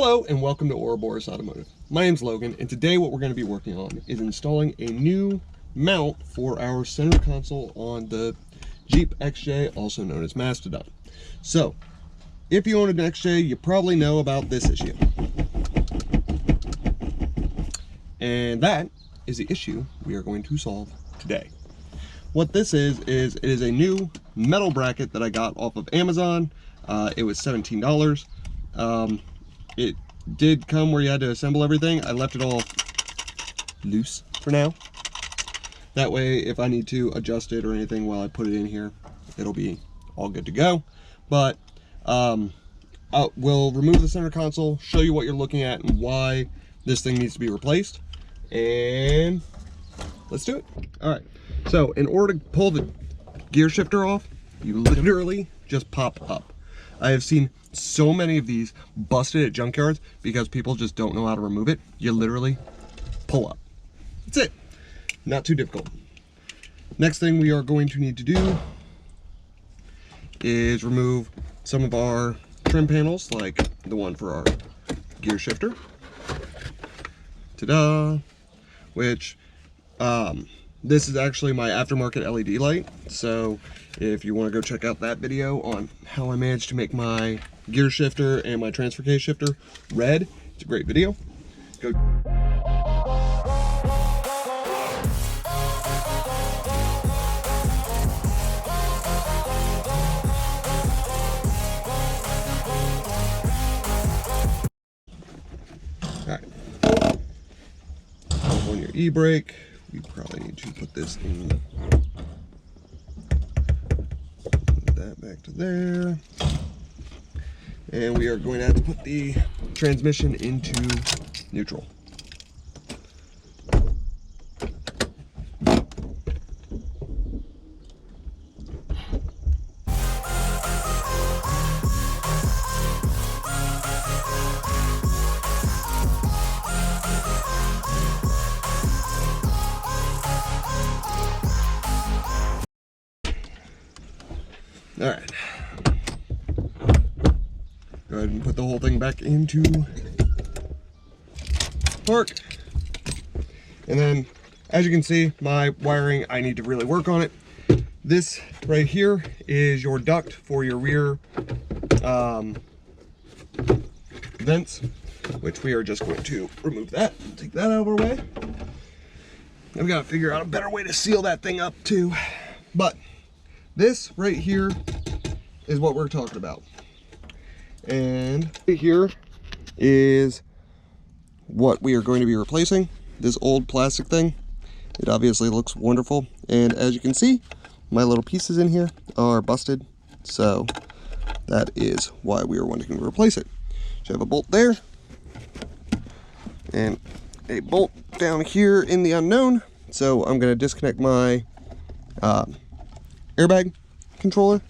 Hello and welcome to Ouroboros Automotive. My name's Logan, and today what we're going to be working on is installing a new mount for our center console on the Jeep XJ, also known as Mastodon. So, if you own an XJ, you probably know about this issue. And that is the issue we are going to solve today. What this is it is a new metal bracket that I got off of Amazon. It was $17. It did come where you had to assemble everything. I left it all loose for now. That way, if I need to adjust it or anything while I put it in here, it'll be all good to go. But we'll remove the center console, show you what you're looking at and why this thing needs to be replaced, and let's do it. All right, so in order to pull the gear shifter off, you literally just pop up. I have seen so many of these busted at junkyards because people just don't know how to remove it. You literally pull up. That's it. Not too difficult. Next thing we are going to need to do is remove some of our trim panels, like the one for our gear shifter. Ta-da! Which, this is actually my aftermarket LED light. So if you want to go check out that video on how I managed to make my gear shifter and my transfer case shifter red, it's a great video. Go. Alright. On your e-brake, we probably need to put this in. Put that back to there. And we are going to have to put the transmission into neutral. All right. Go ahead and put the whole thing back into park. And then, as you can see, my wiring, I need to really work on it. This right here is your duct for your rear vents, which we are just going to remove that. Take that out of our way. I've got to figure out a better way to seal that thing up too. But this right here is what we're talking about. And here is what we are going to be replacing. This old plastic thing. It obviously looks wonderful. And as you can see, my little pieces in here are busted. So that is why we are wanting to replace it. So I have a bolt there. And a bolt down here in the unknown. So I'm going to disconnect my airbag controller.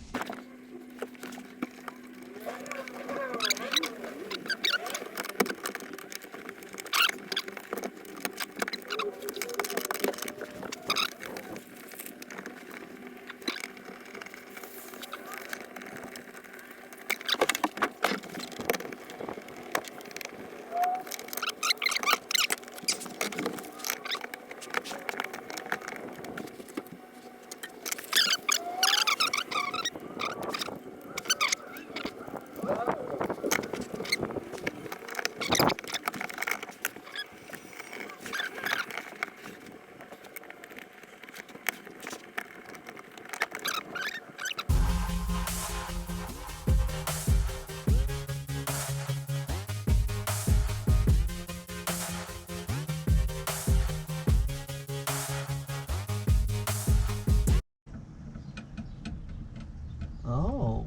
Oh,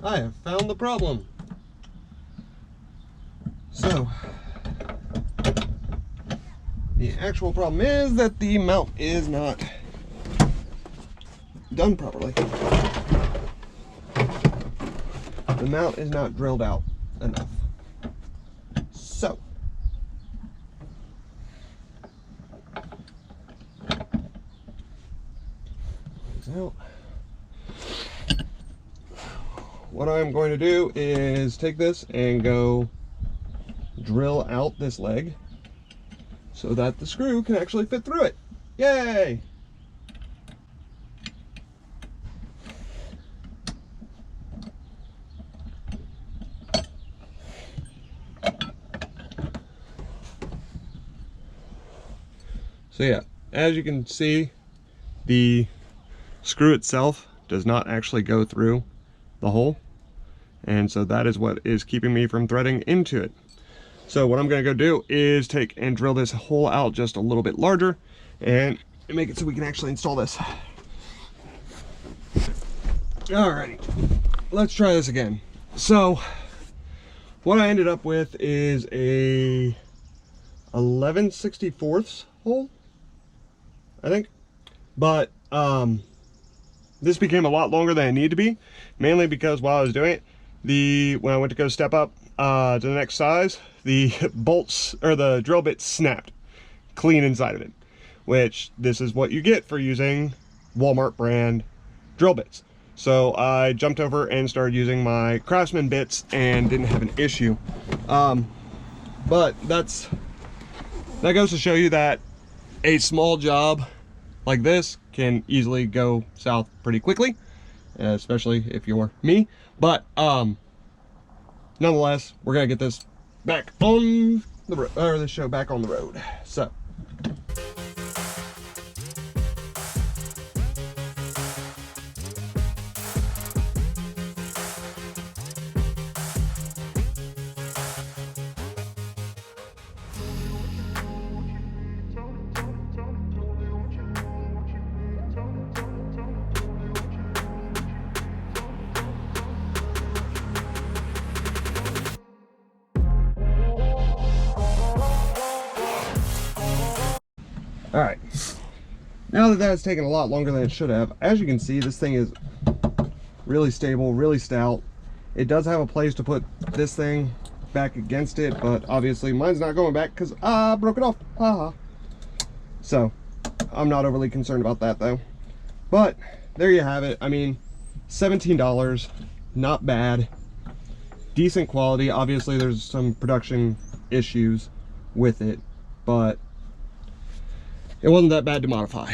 I have found the problem. So, the actual problem is that the mount is not done properly. The mount is not drilled out enough. So, out. what I'm going to do is take this and go drill out this leg so that the screw can actually fit through it. Yay! So yeah, as you can see, the screw itself does not actually go through the hole, and so that is what is keeping me from threading into it. So what I'm going to go do is take and drill this hole out just a little bit larger and make it so we can actually install this. Alrighty, let's try this again. So what I ended up with is a 11/64 hole, I think, but this became a lot longer than it needed to be, mainly because while I was doing it, when I went to go step up to the next size, the bolts or the drill bit snapped clean inside of it, which this is what you get for using Walmart brand drill bits. So I jumped over and started using my Craftsman bits and didn't have an issue. But that goes to show you that a small job like this can easily go south pretty quickly, especially if you're me. But nonetheless, we're gonna get this back on the road, or this show back on the road. So all right, now that that's taken a lot longer than it should have, as you can see, this thing is really stable, really stout. It does have a place to put this thing back against it, but obviously mine's not going back because I broke it off. Haha. So I'm not overly concerned about that though. But there you have it. I mean, $17, not bad, decent quality. Obviously there's some production issues with it, but it wasn't that bad to modify.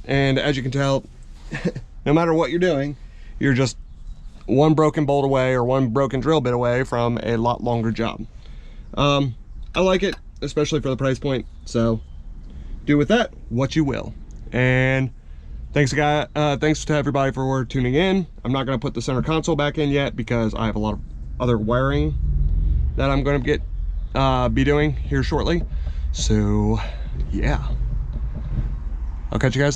And as you can tell, no matter what you're doing, you're just one broken bolt away or one broken drill bit away from a lot longer job. I like it, especially for the price point, so do with that what you will. And thanks to everybody for tuning in. I'm not going to put the center console back in yet because I have a lot of other wiring that I'm going to be doing here shortly. So yeah, I'll catch you guys